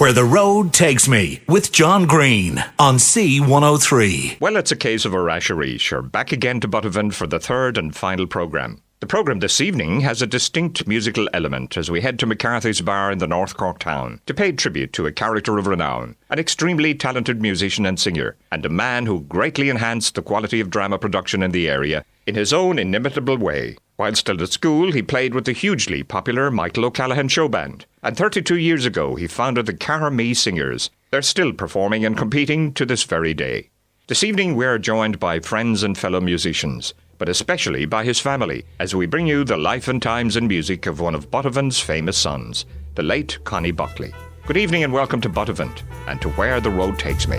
Where the Road Takes Me with John Greene on C103. Well, it's a case of a rash-a-reach. We're back again to Buttevant for the third and final programme. The programme this evening has a distinct musical element as we head to McCarthy's Bar in the North Cork town to pay tribute to a character of renown, an extremely talented musician and singer, and a man who greatly enhanced the quality of drama production in the area in his own inimitable way. While still at school, he played with the hugely popular Michael O'Callaghan Show Band, and 32 years ago he founded the Carramee Singers. They're still performing and competing to this very day. This evening we are joined by friends and fellow musicians, but especially by his family, as we bring you the life and times and music of one of Buttevant's famous sons, the late Connie Buckley. Good evening and welcome to Buttevant, and to Where the Road Takes Me.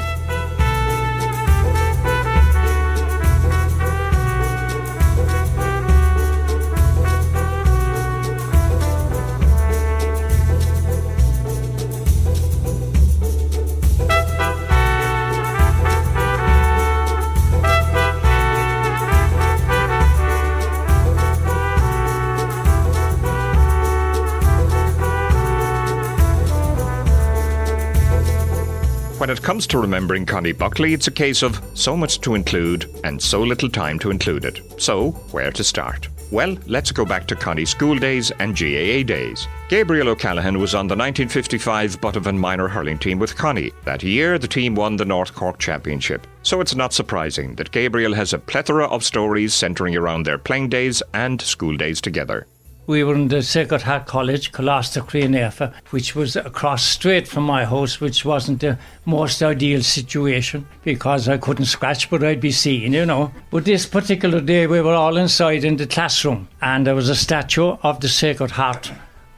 When it comes to remembering Connie Buckley, it's a case of so much to include and so little time to include it. So, where to start? Well, let's go back to Connie's school days and GAA days. Gabriel O'Callaghan was on the 1955 Buttevant minor hurling team with Connie. That year, the team won the North Cork Championship. So it's not surprising that Gabriel has a plethora of stories centring around their playing days and school days together. We were in the Sacred Heart College, Colasta, which was across straight from my house, which wasn't the most ideal situation because I couldn't scratch, but I'd be seen, you know. But this particular day, we were all inside in the classroom, and there was a statue of the Sacred Heart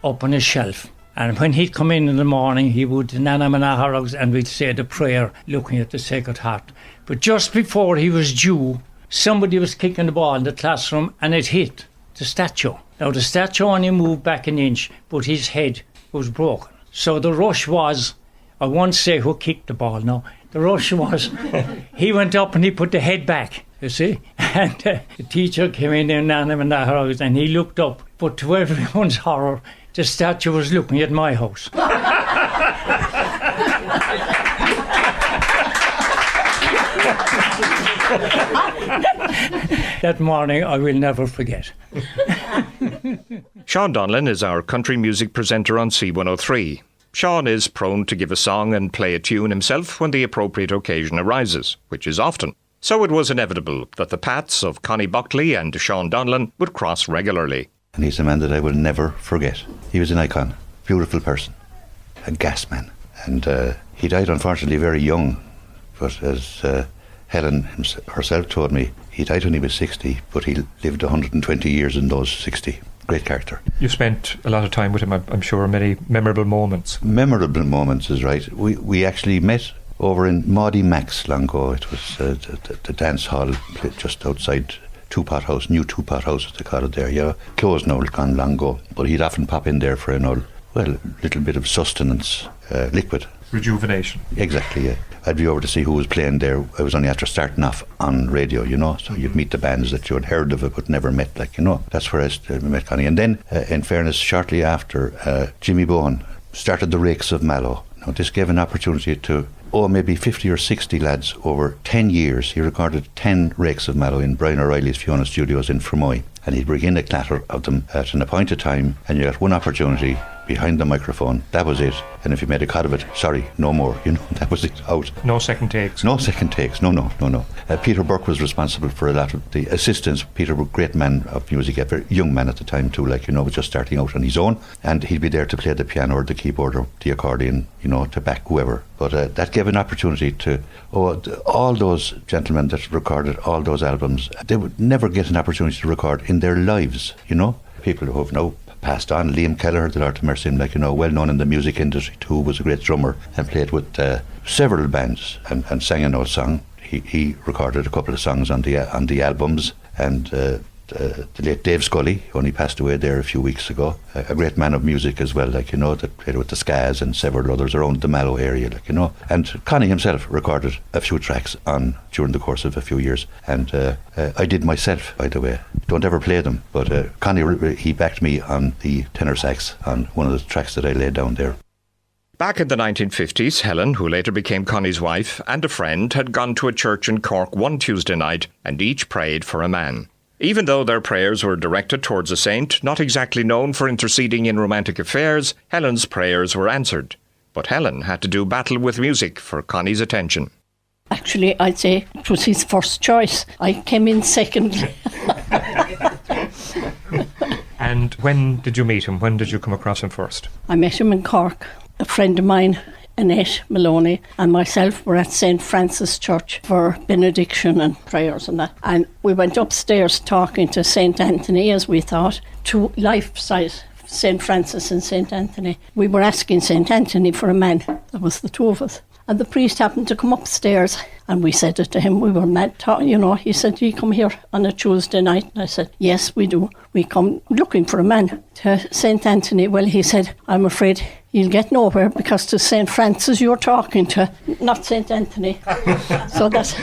up on a shelf. And when he'd come in the morning, he would and we'd say the prayer looking at the Sacred Heart. But just before he was due, somebody was kicking the ball in the classroom and it hit the statue. Now, the statue only moved back an inch, but his head was broken. So the rush was, I won't say who kicked the ball now, the rush was, he went up and he put the head back, you see, and the teacher came in and he looked up, but to everyone's horror, the statue was looking at my house. That morning I will never forget. Sean Donlan is our country music presenter on C103. Sean is prone to give a song and play a tune himself when the appropriate occasion arises, which is often. So it was inevitable that the paths of Connie Buckley and Sean Donlan would cross regularly. And he's a man that I will never forget. He was an icon, beautiful person, a gas man. And he died unfortunately very young, but as Helen herself told me, he died when he was 60, but he lived 120 years in those 60. Great character. You spent a lot of time with him, I'm sure, many memorable moments. Memorable moments is right. We actually met over in Maudie Max long ago. It was the dance hall just outside Two-Pot House, new Two-Pot House as they call it there. Yeah, closed now, gone long ago. But he'd often pop in there for an old, little bit of sustenance, liquid. Rejuvenation. Exactly, yeah. I'd be over to see who was playing there. I was only after starting off on radio, you know, so you'd meet the bands that you had heard of it but never met, like, you know. That's where I met Connie. And then, in fairness, shortly after, Jimmy Bowen started the Rakes of Mallow. Now, this gave an opportunity to, maybe 50 or 60 lads over 10 years. He recorded 10 Rakes of Mallow in Brian O'Reilly's Fiona Studios in Fermoy. And he'd bring in a clatter of them at an appointed time, and you got one opportunity behind the microphone. That was it. And if you made a cut of it, sorry, no more. You know, that was it, out. No second takes. No second takes. No. Peter Burke was responsible for a lot of the assistance. Peter was a great man of music, a very young man at the time too, like, you know, was just starting out on his own. And he'd be there to play the piano or the keyboard or the accordion, you know, to back whoever. But that gave an opportunity to, all those gentlemen that recorded all those albums, they would never get an opportunity to record in their lives, you know. People who have now passed on. Liam Kelleher, the Lord to mercy him, like, you know, well known in the music industry too, was a great drummer and played with several bands and sang an old song. He recorded a couple of songs on the albums, and the late Dave Scully, who only passed away there a few weeks ago, a great man of music as well, like, you know, that played with the Skas and several others around the Mallow area, like, you know. And Connie himself recorded a few tracks during the course of a few years, and I did myself, by the way. Don't ever play them, but Connie, he backed me on the tenor sax on one of the tracks that I laid down there. Back in the 1950s, Helen, who later became Connie's wife, and a friend had gone to a church in Cork one Tuesday night and each prayed for a man. Even though their prayers were directed towards a saint not exactly known for interceding in romantic affairs, Helen's prayers were answered. But Helen had to do battle with music for Connie's attention. Actually, I'd say it was his first choice. I came in second. And when did you meet him? When did you come across him first? I met him in Cork. A friend of mine, Annette Maloney, and myself were at St. Francis Church for benediction and prayers and that. And we went upstairs talking to St. Anthony, as we thought, to life-size St. Francis and St. Anthony. We were asking St. Anthony for a man. That was the two of us. And the priest happened to come upstairs, and we said it to him. We were mad talking, He said, "Do you come here on a Tuesday night?" And I said, "Yes, we do. We come looking for a man." To St. Anthony, well, he said, "I'm afraid you'll get nowhere because to St. Francis you're talking to, not St. Anthony." So that's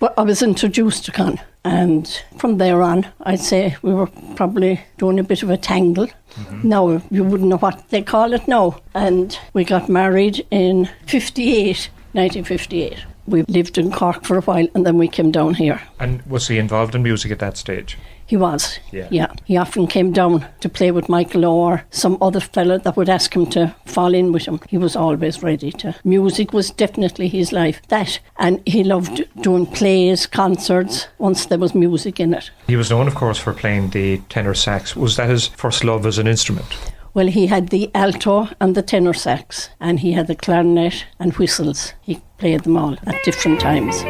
what I was introduced to Con. And from there on, I'd say we were probably doing a bit of a tangle. Mm-hmm. Now, you wouldn't know what they call it now. And we got married in 1958. We lived in Cork for a while and then we came down here. And was he involved in music at that stage? He was, yeah. He often came down to play with Michael or some other fella that would ask him to fall in with him. He was always ready to. Music was definitely his life. That, and he loved doing plays, concerts, once there was music in it. He was known, of course, for playing the tenor sax. Was that his first love as an instrument? Well, he had the alto and the tenor sax, and he had the clarinet and whistles. He played them all at different times.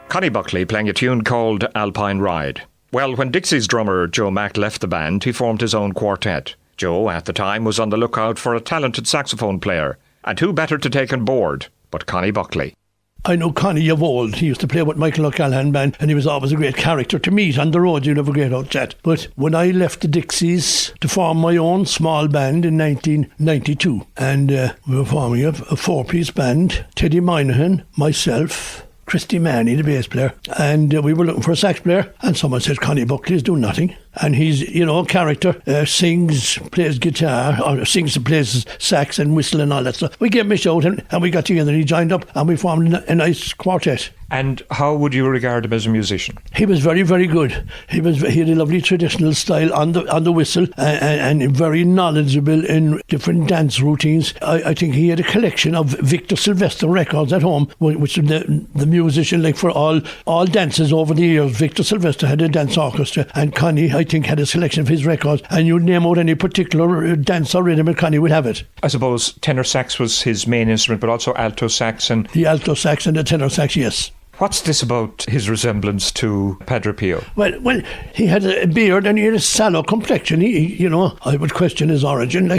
Connie Buckley playing a tune called Alpine Ride. Well, when Dixie's drummer Joe Mack left the band, he formed his own quartet. Joe, at the time, was on the lookout for a talented saxophone player. And who better to take on board but Connie Buckley? I know Connie of old. He used to play with Michael O'Callaghan band, and he was always a great character to meet on the road. You'd have a great old chat. But when I left the Dixies to form my own small band in 1992, and we were forming a four-piece band, Teddy Moynihan, myself, Christy Manny, the bass player, and we were looking for a sax player, and someone said Connie Buckley is doing nothing. And he's, a character, sings, plays guitar, or sings and plays sax and whistle and all that stuff. We gave him a shout and we got together and he joined up and we formed a nice quartet. And how would you regard him as a musician? He was very, very good. He had a lovely traditional style on the whistle and very knowledgeable in different dance routines. I think he had a collection of Victor Sylvester records at home, which the musician, like for all dances over the years. Victor Sylvester had a dance orchestra, and Connie, I think, had a selection of his records. And you'd name out any particular dance or rhythm, and Connie would have it. I suppose tenor sax was his main instrument, but also alto sax and... The alto sax and the tenor sax, yes. What's this about his resemblance to Padre Pio? Well, he had a beard and he had a sallow complexion. I would question his origin. I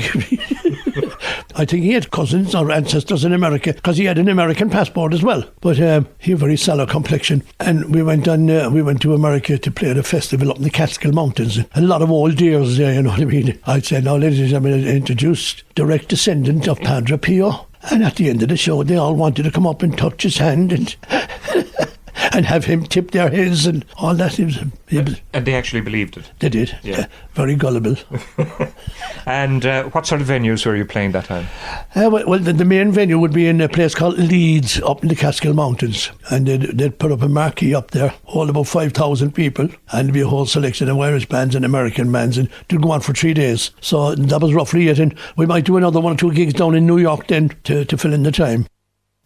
think he had cousins or ancestors in America because he had an American passport as well. But he had a very sallow complexion. And we went to America to play at a festival up in the Catskill Mountains. A lot of old deers there, you know what I mean? I'd say, now, ladies and gentlemen, introduced direct descendant of Padre Pio. And at the end of the show, they all wanted to come up and touch his hand and and have him tip their heads and all that. And they actually believed it? They did, yeah. Very gullible. And what sort of venues were you playing that time? Well, the main venue would be in a place called Leeds up in the Catskill Mountains. And they'd put up a marquee up there, hold about 5,000 people, and there'd be a whole selection of Irish bands and American bands, and it'd go on for 3 days. So that was roughly it, and we might do another 1 or 2 gigs down in New York then to fill in the time.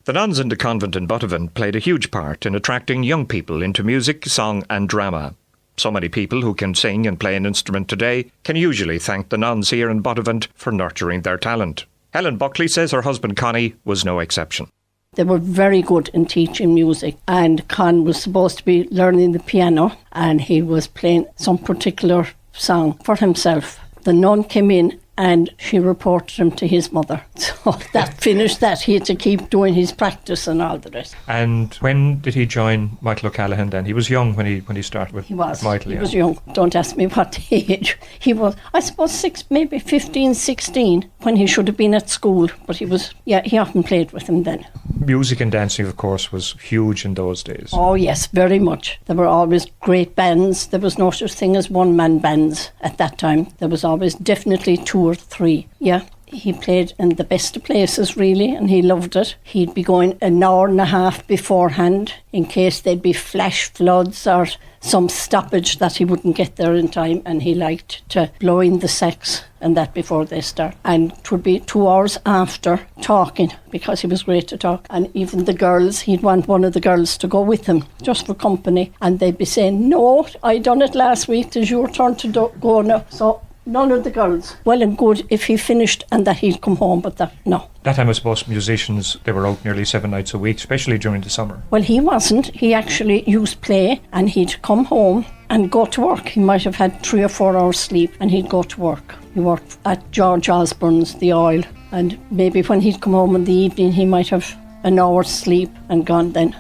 The nuns in the convent in Buttevant played a huge part in attracting young people into music, song and drama. So many people who can sing and play an instrument today can usually thank the nuns here in Buttevant for nurturing their talent. Helen Buckley says her husband Connie was no exception. They were very good in teaching music, and Con was supposed to be learning the piano and he was playing some particular song for himself. The nun came in and she reported him to his mother. So that finished that. He had to keep doing his practice and all the rest. And when did he join Michael O'Callaghan then? He was young when he started with Michael. He was young. Don't ask me what age. He was, I suppose, 15, 16, when he should have been at school. But he often played with him then. Music and dancing, of course, was huge in those days. Oh, yes, very much. There were always great bands. There was no such thing as one-man bands at that time. There was always definitely 2 or 3. Yeah, he played in the best of places, really, and he loved it. He'd be going an hour and a half beforehand in case there'd be flash floods or some stoppage that he wouldn't get there in time, and he liked to blow in the sax and that before they start. And it would be 2 hours after talking, because he was great to talk. And even the girls, he'd want one of the girls to go with him, just for company, and they'd be saying, "No, I done it last week, it's your turn to go now." So none of the girls. Well and good if he finished and that he'd come home, but no. That time, I suppose, musicians, they were out nearly 7 nights a week, especially during the summer. Well, he wasn't. He actually used to play, and he'd come home and go to work. He might have had 3 or 4 hours sleep, and he'd go to work. He worked at George Osborne's, the oil, and maybe when he'd come home in the evening, he might have an hour's sleep and gone then.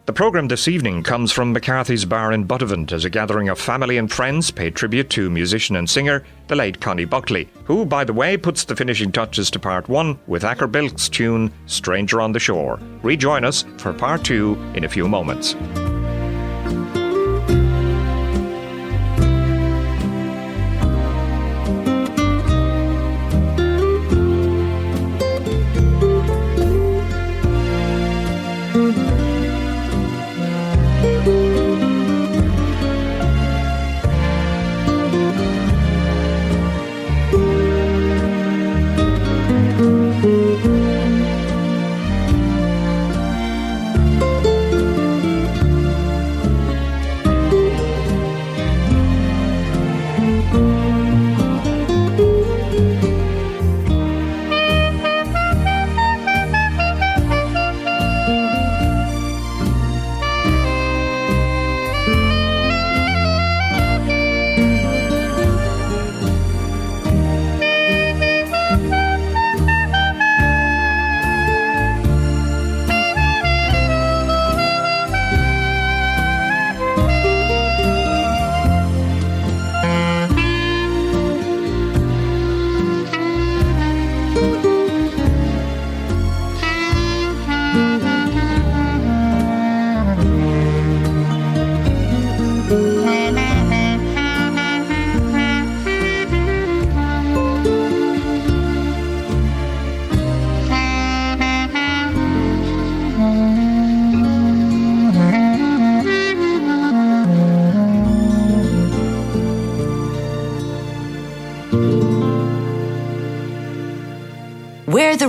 The programme this evening comes from McCarthy's Bar in Buttevant as a gathering of family and friends pay tribute to musician and singer, the late Connie Buckley, who, by the way, puts the finishing touches to part 1 with Acker Bilk's tune Stranger on the Shore. Rejoin us for part 2 in a few moments.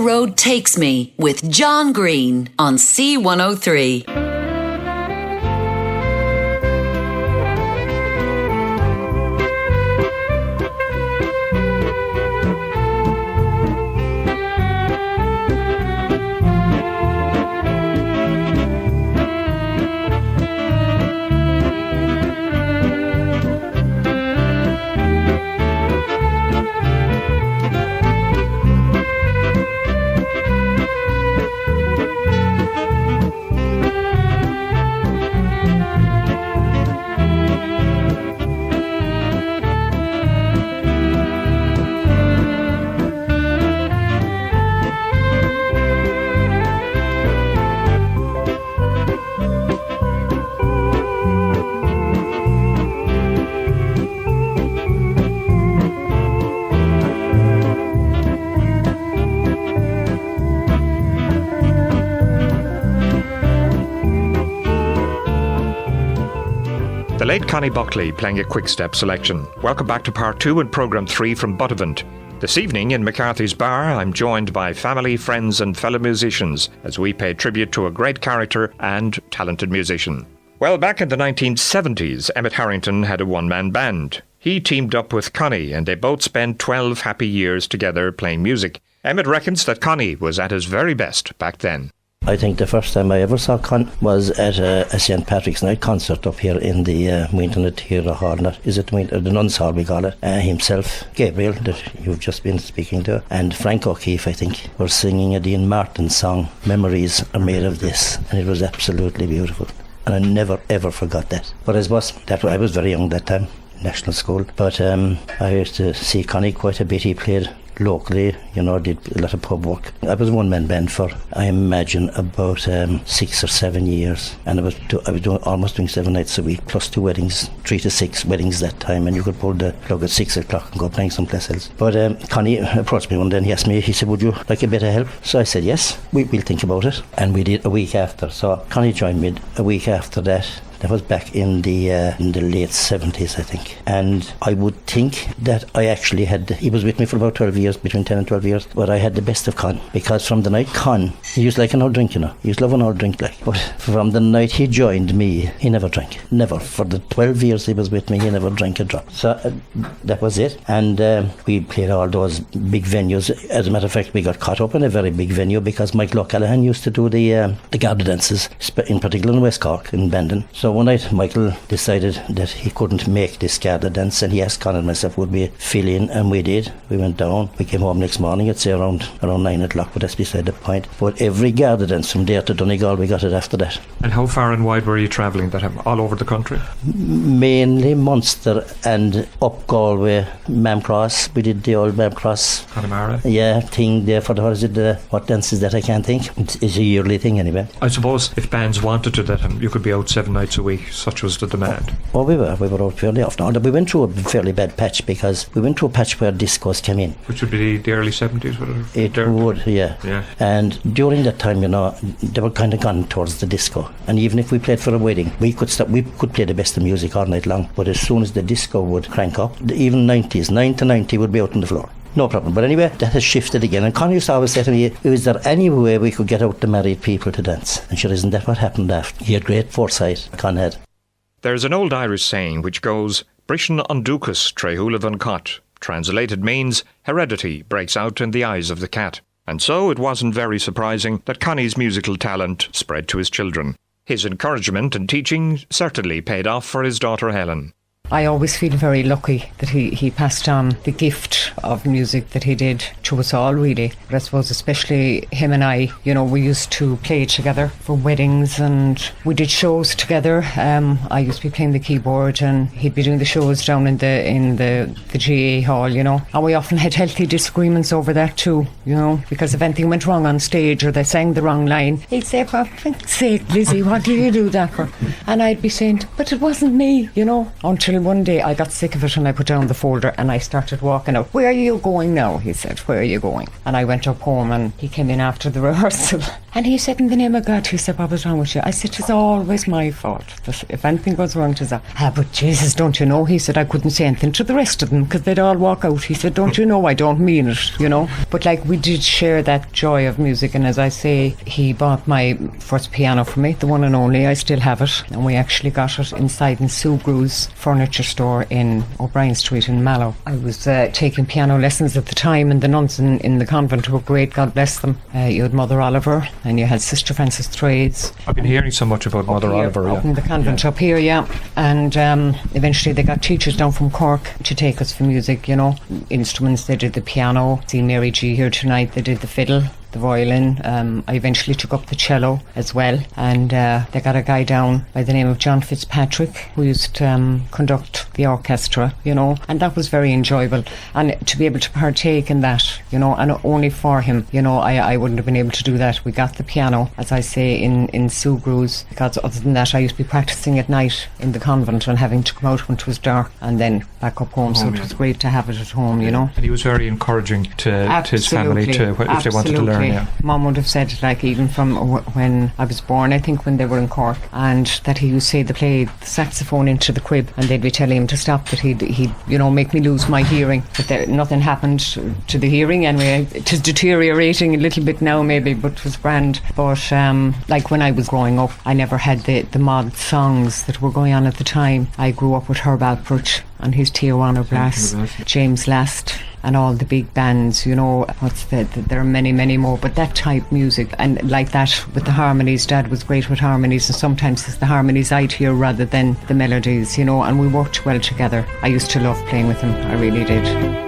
road takes me with John Greene on C103. The late Connie Buckley playing a quick step selection. Welcome back to part 2 and programme 3 from Buttevant. This evening in McCarthy's Bar, I'm joined by family, friends and fellow musicians as we pay tribute to a great character and talented musician. Well, back in the 1970s, Emmett Harrington had a one-man band. He teamed up with Connie and they both spent 12 happy years together playing music. Emmett reckons that Connie was at his very best back then. I think the first time I ever saw Con was at a St. Patrick's Night concert up here in the Winton Theatre Hall. Is it the Nuns Hall we call it? Himself, Gabriel, that you've just been speaking to, and Frank O'Keefe, I think, were singing a Dean Martin song, Memories Are Made of This, and it was absolutely beautiful. And I never ever forgot that. But I was very young that time, national school. But I used to see Connie quite a bit. He played locally, did a lot of pub work. I was a one-man band for, I imagine, about 6 or 7 years, and I was almost doing 7 nights a week, plus 2 weddings, 3 to 6 weddings that time, and you could pull the plug at 6 o'clock and go playing someplace else. But Connie approached me one day and he asked me, he said, would you like a bit of help? So I said, yes, we'll think about it. And we did a week after. So Connie joined me a week after that. That was back in the late 70s, I think. And I would think that I actually he was with me for about 12 years, between 10 and 12 years, but I had the best of Con. Because from the night he used to like an old drink, He used to love an old drink, But from the night he joined me, he never drank. Never. For the 12 years he was with me, he never drank a drop. So that was it. And we played all those big venues. As a matter of fact, we got caught up in a very big venue because Michael O'Callaghan used to do the Garda dances, in particular in West Cork, in Bandon. So one night Michael decided that he couldn't make this Garda dance, and he asked Con and myself would we fill in, and we did. We went down. We came home next morning, I'd say around 9 o'clock, but that's beside the point. But every Garda dance from there to Donegal, we got it after that. And how far and wide were you travelling that time? All over the country? Mainly Munster and up Galway, Mamcross. We did the old Mamcross. Connemara? Yeah, thing there for what dance is that? I can't think. It's a yearly thing anyway. I suppose if bands wanted to that, you could be out 7 nights a week. Such was the demand. Well, we were out fairly often. We went through a fairly bad patch because we went through a patch where discos came in. Which would be the early 70s, would it? It would, yeah. And during that time, they were kind of gone towards the disco. And even if we played for a wedding, we could play the best of music all night long. But as soon as the disco would crank up, even 90s, 9 to 90 would be out on the floor. No problem. But anyway, that has shifted again. And Connie used to always say to me, is there any way we could get out the married people to dance? And sure, isn't that what happened after? He had great foresight, Con had. There's an old Irish saying which goes, Brishan an duchas trehula van cot. Translated means, heredity breaks out in the eyes of the cat. And so it wasn't very surprising that Connie's musical talent spread to his children. His encouragement and teaching certainly paid off for his daughter Helen. I always feel very lucky that he passed on the gift of music that he did to us all, really. But I suppose especially him and I, we used to play together for weddings and we did shows together. I used to be playing the keyboard and he'd be doing the shows down in the GA hall, And we often had healthy disagreements over that too, because if anything went wrong on stage or they sang the wrong line, he'd say, for fuck's sake, Lizzie, what do you do that for? And I'd be saying, but it wasn't me, until one day I got sick of it and I put down the folder and I started walking out. We where are you going now? He said, where are you going? And I went up home and he came in after the rehearsal and he said, in the name of God, he said, what was wrong with you? I said, it's always my fault. If anything goes wrong, it's that. But Jesus, don't you know? He said, I couldn't say anything to the rest of them because they'd all walk out. He said, don't you know, I don't mean it, you know. But like, we did share that joy of music, and as I say, he bought my first piano for me, the one and only. I still have it, and we actually got it inside in Sue Gru's furniture store in O'Brien Street in Mallow. I was taking piano lessons at the time, and the nuns in the convent were great, God bless them. You had Mother Oliver and you had Sister Frances Trades. I've been hearing so much about Mother Oliver. Up in the convent up here, and eventually they got teachers down from Cork to take us for music, you know. Instruments, they did the piano. See Mary G here tonight, they did the fiddle, the violin. I eventually took up the cello as well, and they got a guy down by the name of John Fitzpatrick who used to conduct the orchestra, you know, and that was very enjoyable. And to be able to partake in that, you know, and only for him, you know, I wouldn't have been able to do that. We got the piano, as I say, in Sue Gru's, because other than that I used to be practising at night in the convent and having to come out when it was dark and then back up home, so it was great to have it at home, you know. And he was very encouraging to his family if they wanted to learn. Yeah. Mum would have said, like, even from when I was born, I think when they were in Cork, and that he used to say they played the saxophone into the crib and they'd be telling him to stop, that he'd you know, make me lose my hearing, but nothing happened to the hearing anyway. It is deteriorating a little bit now maybe, but it was grand. But like when I was growing up, I never had the mod songs that were going on at the time. I grew up with Herb Alpert and his Tijuana Brass, James Last, and all the big bands, you know. There are many, many more, but that type music, and like that with the harmonies. Dad was great with harmonies, and sometimes it's the harmonies I'd hear rather than the melodies, you know, and we worked well together. I used to love playing with him, I really did.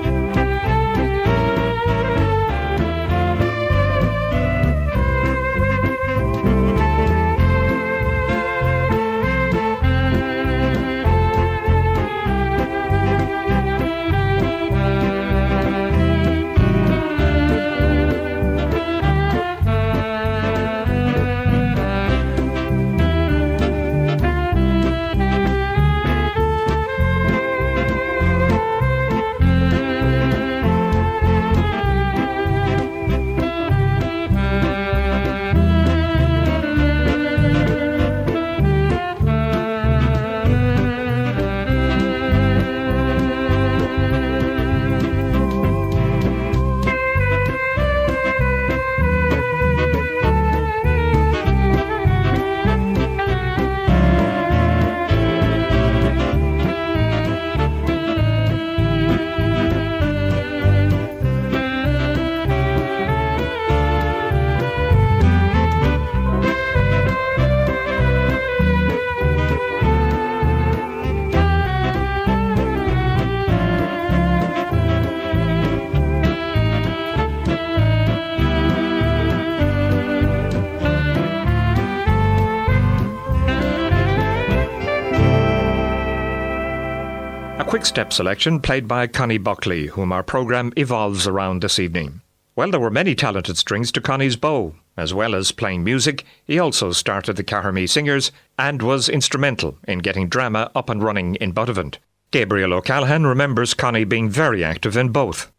Quick step selection played by Connie Buckley, whom our programme evolves around this evening. Well, there were many talented strings to Connie's bow. As well as playing music, he also started the Cahermee Singers and was instrumental in getting drama up and running in Buttevant. Gabriel O'Callaghan remembers Connie being very active in both.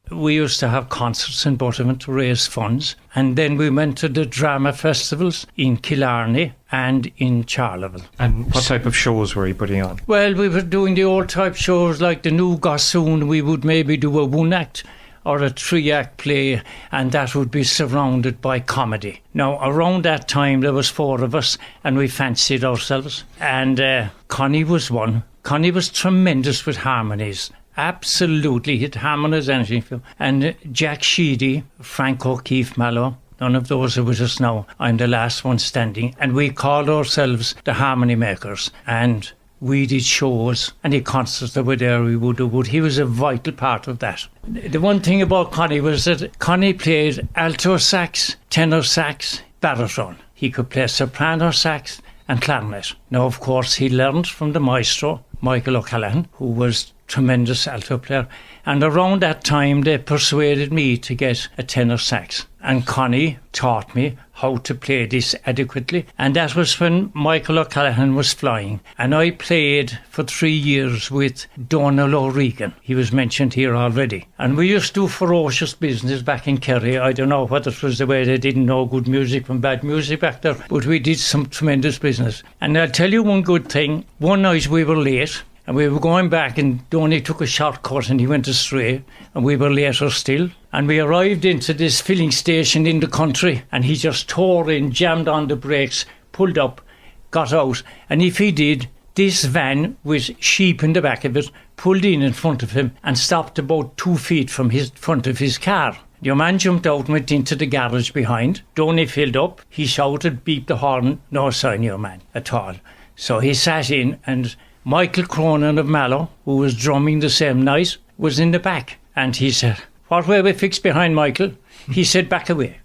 We used to have concerts in Buttevant to raise funds, and then we went to the drama festivals in Killarney and in Charleville. And what type of shows were you putting on? Well, we were doing the old type shows like the New Gossoon. We would maybe do a one-act or a three-act play, and that would be surrounded by comedy. Now, around that time, there was four of us, and we fancied ourselves. And Connie was one. Connie was tremendous with harmonies. Absolutely, he'd harmonise anything. And Jack Sheedy, Frank O'Keefe Mallow, none of those are with us now. I'm the last one standing. And we called ourselves the Harmony Makers. And we did shows, and the concerts that were there, we would. He was a vital part of that. The one thing about Connie was that Connie played alto sax, tenor sax, baritone. He could play soprano sax and clarinet. Now, of course, he learned from the maestro, Michael O'Callaghan, who was tremendous alto player. And around that time, they persuaded me to get a tenor sax. And Connie taught me how to play this adequately. And that was when Michael O'Callaghan was flying. And I played for 3 years with Donald O'Regan. He was mentioned here already. And we used to do ferocious business back in Kerry. I don't know whether it was the way they didn't know good music from bad music back there, but we did some tremendous business. And I'll tell you one good thing. One night we were late. And we were going back, and Donny took a shortcut and he went astray, and we were later still. And we arrived into this filling station in the country, and he just tore in, jammed on the brakes, pulled up, got out. And if he did, this van with sheep in the back of it pulled in front of him and stopped about 2 feet from his front of his car. Your man jumped out and went into the garage behind. Donny filled up. He shouted, beeped the horn. No sign, your man, at all. So he sat in, and Michael Cronin of Mallow, who was drumming the same night, was in the back. And he said, what way we fixed behind Michael? He said, back away.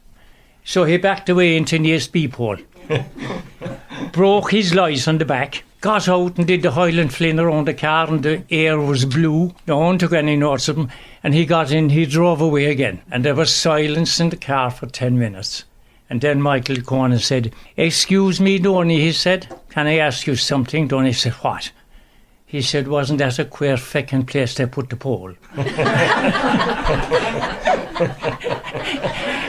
So he backed away into the SB pole. Broke his lights on the back. Got out and did the Highland Flynn around the car, and the air was blue. No one took any notice of him. And he got in, he drove away again. And there was silence in the car for 10 minutes. And then Michael Cronin said, excuse me, Donny, he said, can I ask you something? Donny said, what? He said, wasn't that a queer feckin' place they put the pole?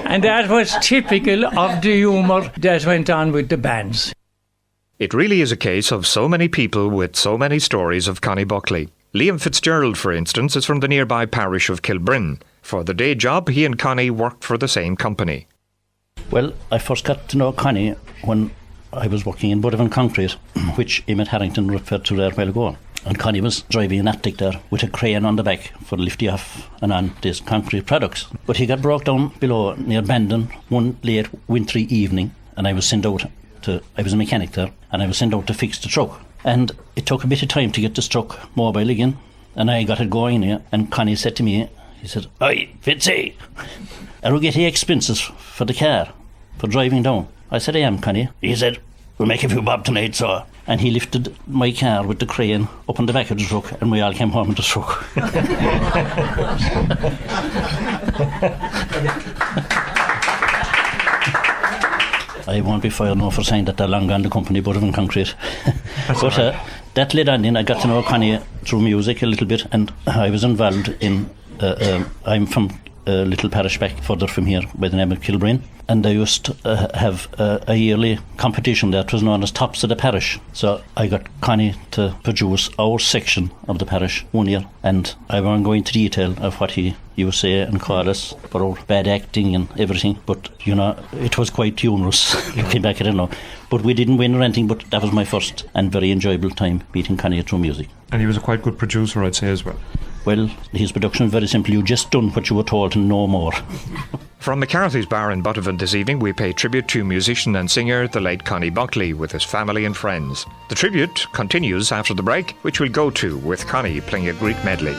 And that was typical of the humour that went on with the bands. It really is a case of so many people with so many stories of Connie Buckley. Liam Fitzgerald, for instance, is from the nearby parish of Kilbryn. For the day job, he and Connie worked for the same company. Well, I first got to know Connie when I was working in Buttevant Concrete, which Emmett Harrington referred to there a while ago. And Connie was driving an attic there with a crane on the back for lifting off and on these concrete products. But he got broke down below near Bandon one late wintry evening, and I was sent out I was a mechanic there, and I was sent out to fix the truck. And it took a bit of time to get this truck mobile again, and I got it going here, and Connie said to me, he said, "Oi, Fitzy, are we getting expenses for the car, for driving down?" I said, "I am, Connie." He said, "We'll make a few bob tonight, so." And he lifted my car with the crane up on the back of the truck, and we all came home in the truck. I won't be fired now for saying that they're long gone the company, Buttevant Concrete. But that led on in. I got to know Connie through music a little bit, and I was involved in I'm from a little parish back further from here by the name of Kilbryn, and I used to have a yearly competition that was known as Tops of the Parish. So I got Connie to produce our section of the parish one year, and I won't go into detail of what he used to say and call us for our bad acting and everything, but you know, it was quite humorous looking back at it now. But we didn't win or anything, but that was my first and very enjoyable time meeting Connie through music. And he was a quite good producer, I'd say, as well. Well, his production was very simple. You just done what you were told and no more. From McCarthy's Bar in Buttevant this evening, we pay tribute to musician and singer, the late Connie Buckley, with his family and friends. The tribute continues after the break, which we'll go to with Connie playing a Greek medley.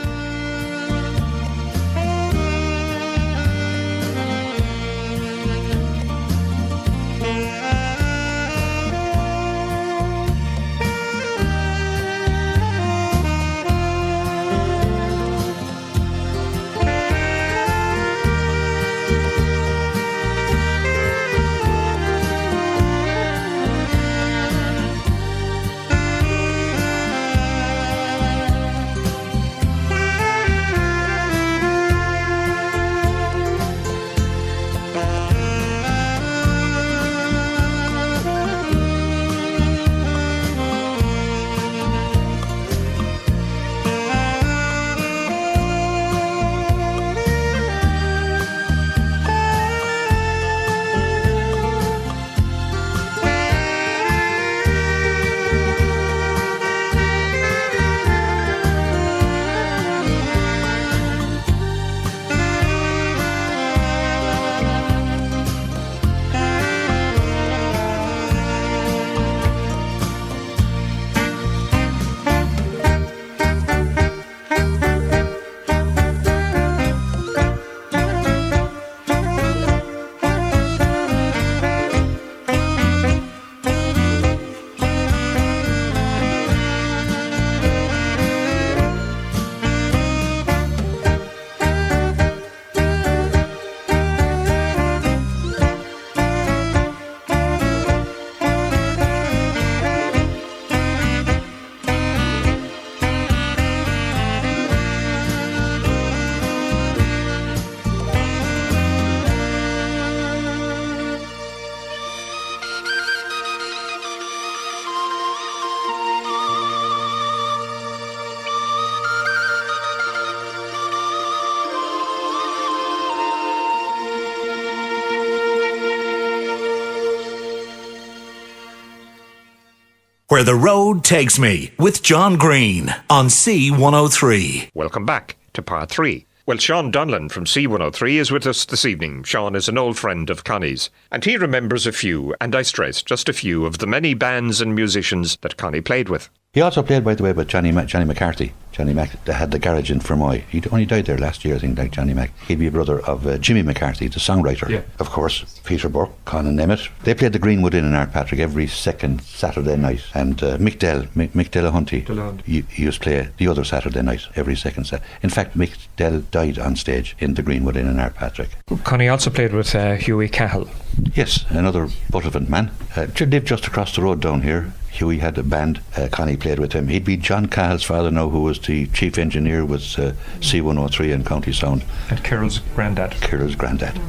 Where the Road Takes Me with John Greene on C103. Welcome back to part 3. Well, Sean Donlan from C103 is with us this evening. Sean is an old friend of Connie's, and he remembers a few, and I stress just a few, of the many bands and musicians that Connie played with. He also played, by the way, with Johnny McCarthy. Johnny Mac had the garage in Fermoy. He only died there last year, I think, like Johnny Mac. He'd be a brother of Jimmy McCarthy, the songwriter. Yeah. Of course, Peter Burke, Con and Emmett. They played the Greenwood Inn in Ardpatrick every second Saturday night. And Mick Delahunty, he used to play the other Saturday night, every second Saturday. In fact, Mick Dell died on stage in the Greenwood Inn in Ardpatrick. Connie also played with Hughie Cahill. Yes, another Buttevant man. Lived just across the road down here. Hughie had a band. Connie played with him. He'd be John Cahill's father now, who was the chief engineer with C103 and County Sound. And Cyril's granddad.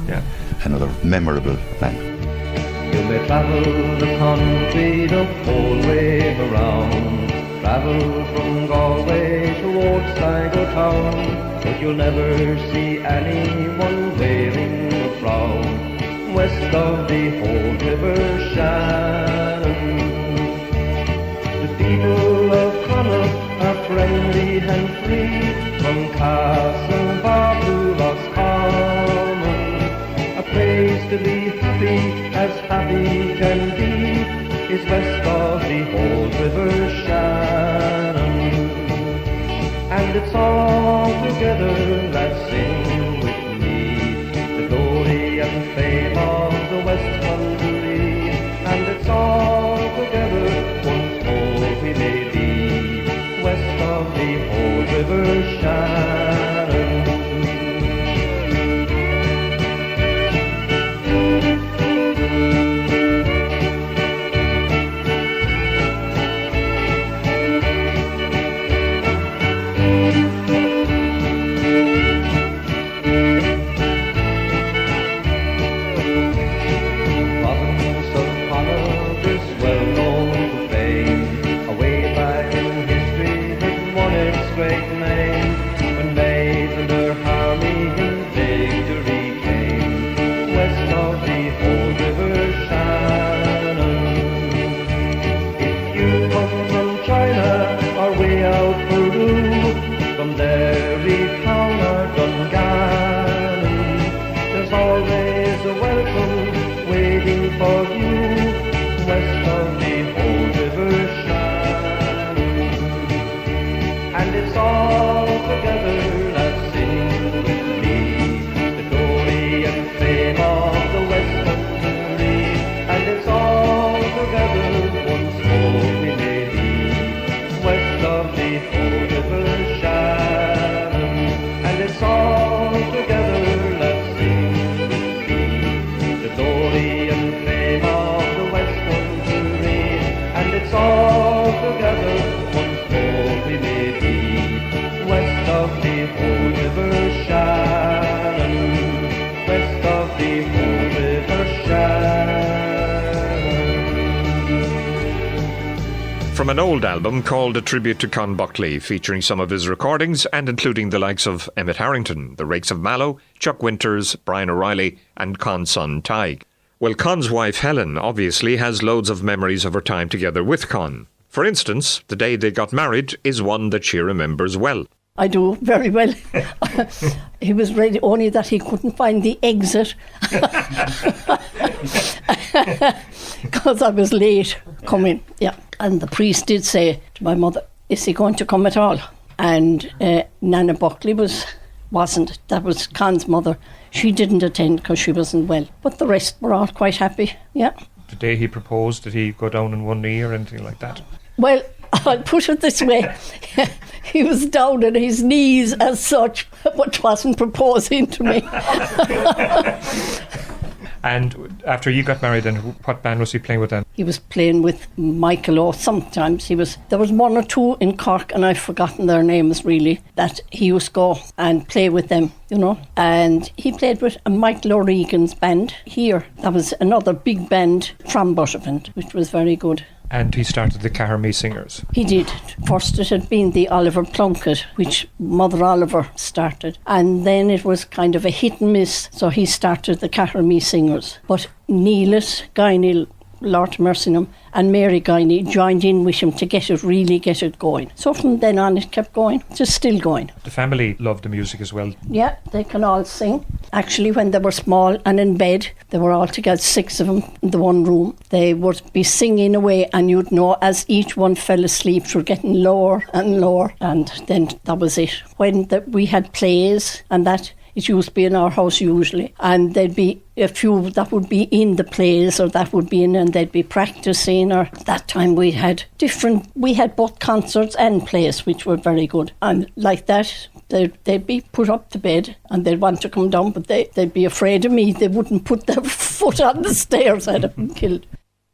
Yeah. Another memorable man. You may travel the country the whole way around. Travel from Galway towards Sligo town, but you'll never see anyone wearing a frown west of the old River Shannon. The people of Connacht are friendly and free, from Castlebar to Roscommon. A place to be happy can be, is west of the old River Shannon. And it's all together, let's sing with me, the glory and fame of the West Country. And it's all together, once more we may be, west of the old River Shannon. From an old album called A Tribute to Con Buckley, featuring some of his recordings and including the likes of Emmett Harrington, the Rakes of Mallow, Chuck Winters, Brian O'Reilly and Con's son Tig. Well, Con's wife Helen obviously has loads of memories of her time together with Con. For instance, the day they got married is one that she remembers well. I do, very well. He was ready, only that he couldn't find the exit. Because I was late coming, yeah. And the priest did say to my mother, is he going to come at all? And Nana Buckley wasn't. That was Con's mother. She didn't attend because she wasn't well. But the rest were all quite happy, yeah. The day he proposed, did he go down on one knee or anything like that? Well, I'll put it this way. He was down on his knees as such, but wasn't proposing to me. And after you got married, then what band was he playing with then? He was playing with Michael O. Sometimes there was one or two in Cork, and I've forgotten their names really, that he used to go and play with them, you know. And he played with Michael O'Regan's band here. That was another big band from Buttevant, which was very good. And he started the Cahermee Singers. He did. First it had been the Oliver Plunkett, which Mother Oliver started. And then it was kind of a hit and miss, so he started the Cahermee Singers. But Guy Neal Lord mercy him, and Mary Guiney joined in with him to get it going. So from then on it kept going, just still going. The family loved the music as well. Yeah, they can all sing. Actually, when they were small and in bed, they were all together, 6 of them in the one room. They would be singing away, and you'd know as each one fell asleep, they were getting lower and lower, and then that was it. When we had plays and that, it used to be in our house usually, and there'd be a few that would be in the plays, or that would be in, and they'd be practicing. Or that time we had both concerts and plays, which were very good. And like that, they'd be put up to bed, and they'd want to come down, but they'd be afraid of me. They wouldn't put their foot on the stairs. I'd have been killed.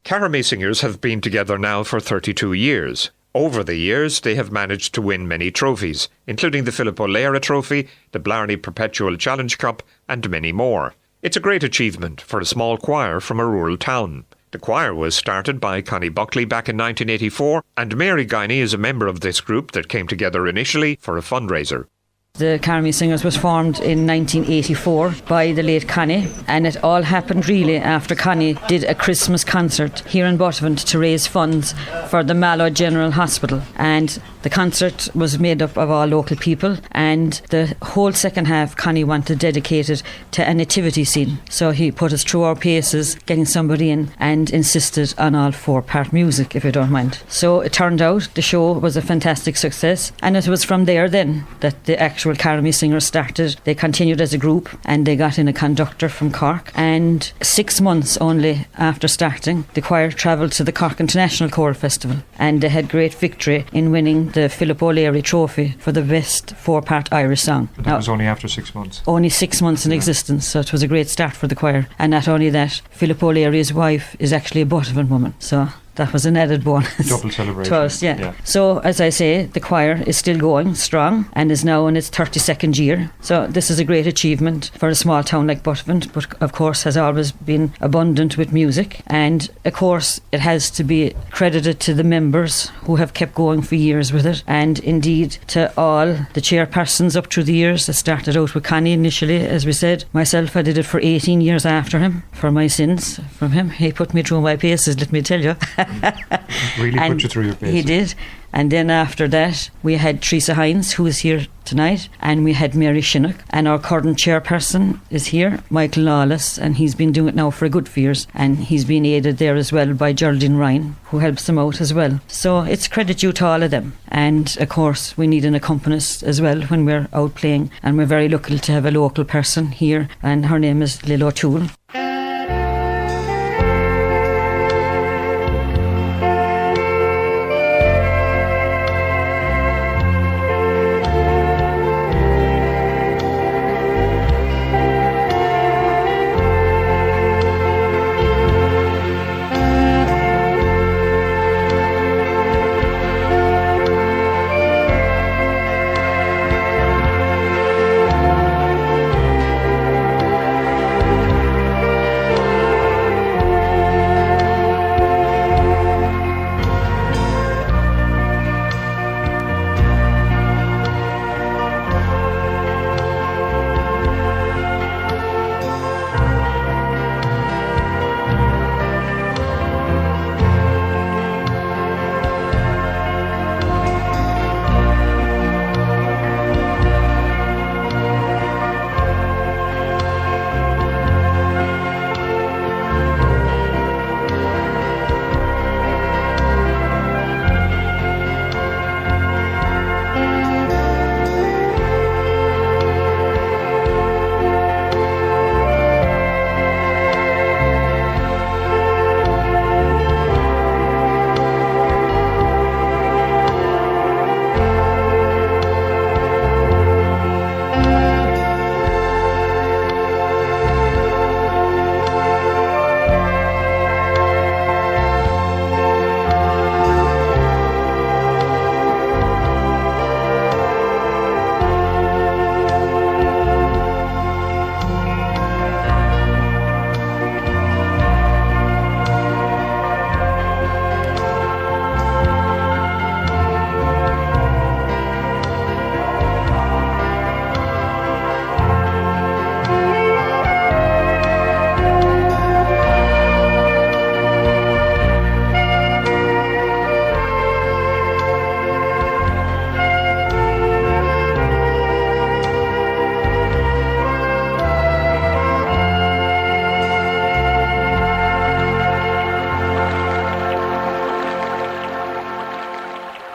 Caramy Singers have been together now for 32 years. Over the years, they have managed to win many trophies, including the Philip O'Leary Trophy, the Blarney Perpetual Challenge Cup, and many more. It's a great achievement for a small choir from a rural town. The choir was started by Connie Buckley back in 1984, and Mary Guiney is a member of this group that came together initially for a fundraiser. The Caramy Singers was formed in 1984 by the late Connie, and it all happened really after Connie did a Christmas concert here in Buttevant to raise funds for the Malloy General Hospital. And the concert was made up of all local people, and the whole second half Connie wanted dedicated to a nativity scene. So he put us through our paces, getting somebody in, and insisted on all 4-part music, if you don't mind. So it turned out the show was a fantastic success, and it was from there then that the actual Caramy Singers started. They continued as a group, and they got in a conductor from Cork, and 6 months only after starting, the choir travelled to the Cork International Choral Festival, and they had great victory in winning the Philip O'Leary Trophy for the best 4-part Irish song. But that was only after 6 months. Only 6 months in existence, so it was a great start for the choir. And not only that, Philip O'Leary's wife is actually a Buttevant woman, so that was an added bonus. Double celebration. To us, yeah. So, as I say, the choir is still going strong and is now in its 32nd year. So this is a great achievement for a small town like Buttevant, but of course has always been abundant with music. And of course it has to be credited to the members who have kept going for years with it, and indeed to all the chairpersons up through the years. I started out with Connie initially, as we said. Myself, I did it for 18 years after him, for my sins from him. He put me through my paces, let me tell you. Really put you through your paces. He did. And then after that we had Teresa Hines, who is here tonight, and we had Mary Shinnock, and our current chairperson is here, Michael Lawless, and he's been doing it now for a good few years, and he's been aided there as well by Geraldine Ryan, who helps him out as well. So it's credit due to all of them. And of course we need an accompanist as well when we're out playing, and we're very lucky to have a local person here, and her name is Lil O'Toole.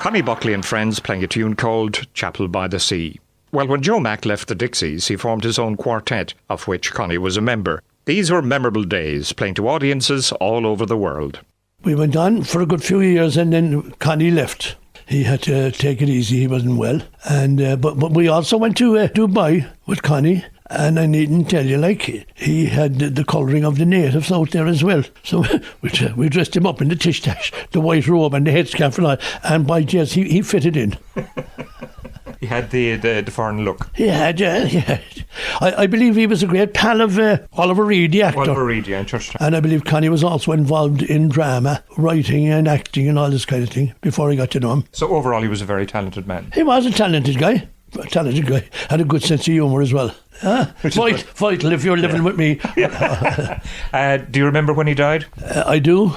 Connie, Buckley and friends playing a tune called Chapel by the Sea. Well, when Joe Mack left the Dixies, he formed his own quartet, of which Connie was a member. These were memorable days, playing to audiences all over the world. We went on for a good few years and then Connie left. He had to take it easy, he wasn't well. And but we also went to Dubai with Connie. And I needn't tell you, like, he had the colouring of the natives out there as well. So we dressed him up in the tish-tash, the white robe and the headscarf and all. And by jazz, he fitted in. He had the foreign look. He had, yeah. I believe he was a great pal of Oliver Reed, the actor. Oliver Reed, yeah, in Churchtown. And I believe Connie was also involved in drama, writing and acting and all this kind of thing before I got to know him. So overall, he was a very talented man. He was a talented guy. Had a good sense of humour as well. Vital if you're living with me. Do you remember when he died? I do.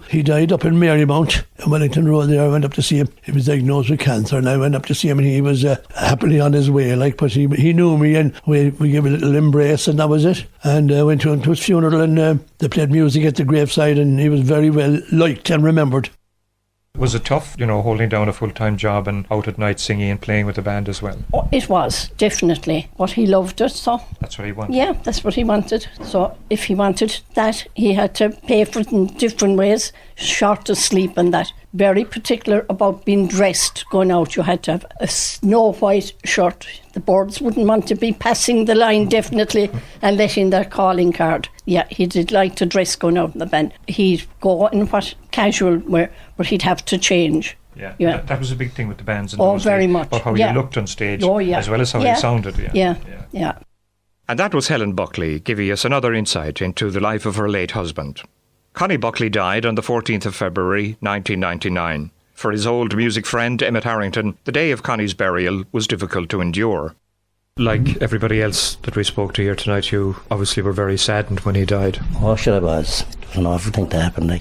He died up in Marymount in Wellington Road there. I went up to see him. He was diagnosed with cancer and I went up to see him and he was happily on his way. But he knew me and we gave a little embrace and that was it. And I went to his funeral and they played music at the graveside and he was very well liked and remembered. Was it tough, holding down a full-time job and out at night singing and playing with the band as well? Oh, it was, definitely. But he loved it, so... That's what he wanted? Yeah, that's what he wanted. So if he wanted that, he had to pay for it in different ways, short of sleep and that. Very particular about being dressed, going out. You had to have a snow white shirt. The boards wouldn't want to be passing the line, definitely, and letting their calling card. Yeah, he did like to dress going out in the band. He'd go in what casual wear, but he'd have to change. Yeah. That was a big thing with the bands. Very much. About how you looked on stage, as well as how you sounded. Yeah. And that was Helen Buckley giving us another insight into the life of her late husband. Connie Buckley died on the 14th of February 1999. For his old music friend Emmett Harrington, the day of Connie's burial was difficult to endure. Like everybody else that we spoke to here tonight, you obviously were very saddened when he died. Oh, sure I was. It was an awful thing to happen. I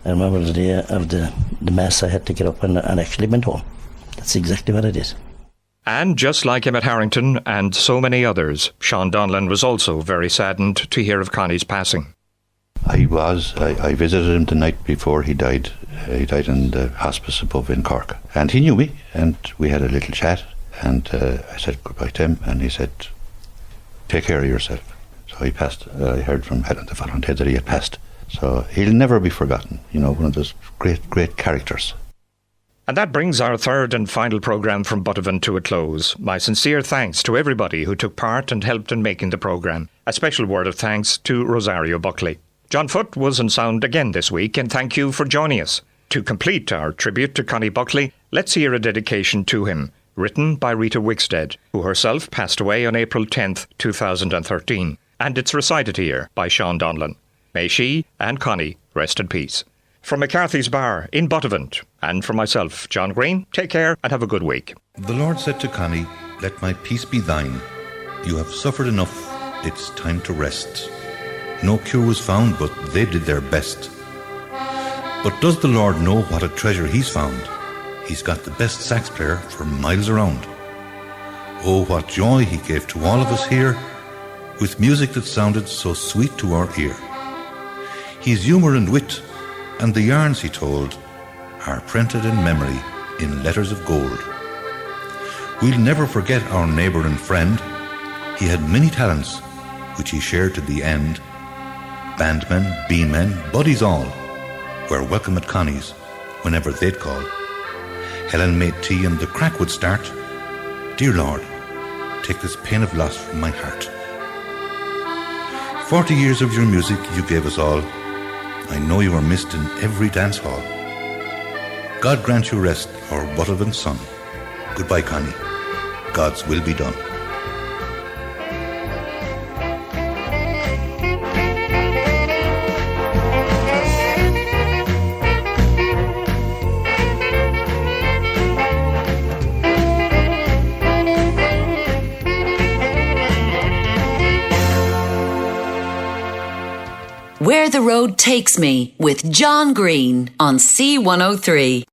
remember the day of the mass, I had to get up and actually went home. That's exactly what I did. And just like Emmett Harrington and so many others, Sean Donlan was also very saddened to hear of Connie's passing. I visited him the night before he died. He died in the hospice above in Cork. And he knew me, and we had a little chat. And I said goodbye to him, and he said, take care of yourself. So he passed. I heard from Helen the following day that he had passed. So he'll never be forgotten. One of those great characters. And that brings our third and final programme from Buttevant to a close. My sincere thanks to everybody who took part and helped in making the programme. A special word of thanks to Rosario Buckley. John Foote was on sound again this week, and thank you for joining us. To complete our tribute to Connie Buckley, let's hear a dedication to him, written by Rita Wickstead, who herself passed away on April 10th, 2013. And it's recited here by Sean Donlan. May she and Connie rest in peace. From McCarthy's Bar in Buttevant, and from myself, John Greene, take care and have a good week. The Lord said to Connie, let my peace be thine. You have suffered enough, it's time to rest. No cure was found, but they did their best. But does the Lord know what a treasure he's found? He's got the best sax player for miles around. Oh, what joy he gave to all of us here, with music that sounded so sweet to our ear. His humour and wit, and the yarns he told, are printed in memory in letters of gold. We'll never forget our neighbour and friend. He had many talents, which he shared to the end. Bandmen, beanmen, buddies all, were welcome at Connie's whenever they'd call. Helen made tea and the crack would start. Dear Lord, take this pain of loss from my heart. 40 years of your music you gave us all. I know you are missed in every dance hall. God grant you rest, our Buttevant son. Goodbye, Connie. God's will be done. Where the Road Takes Me with John Greene on C103.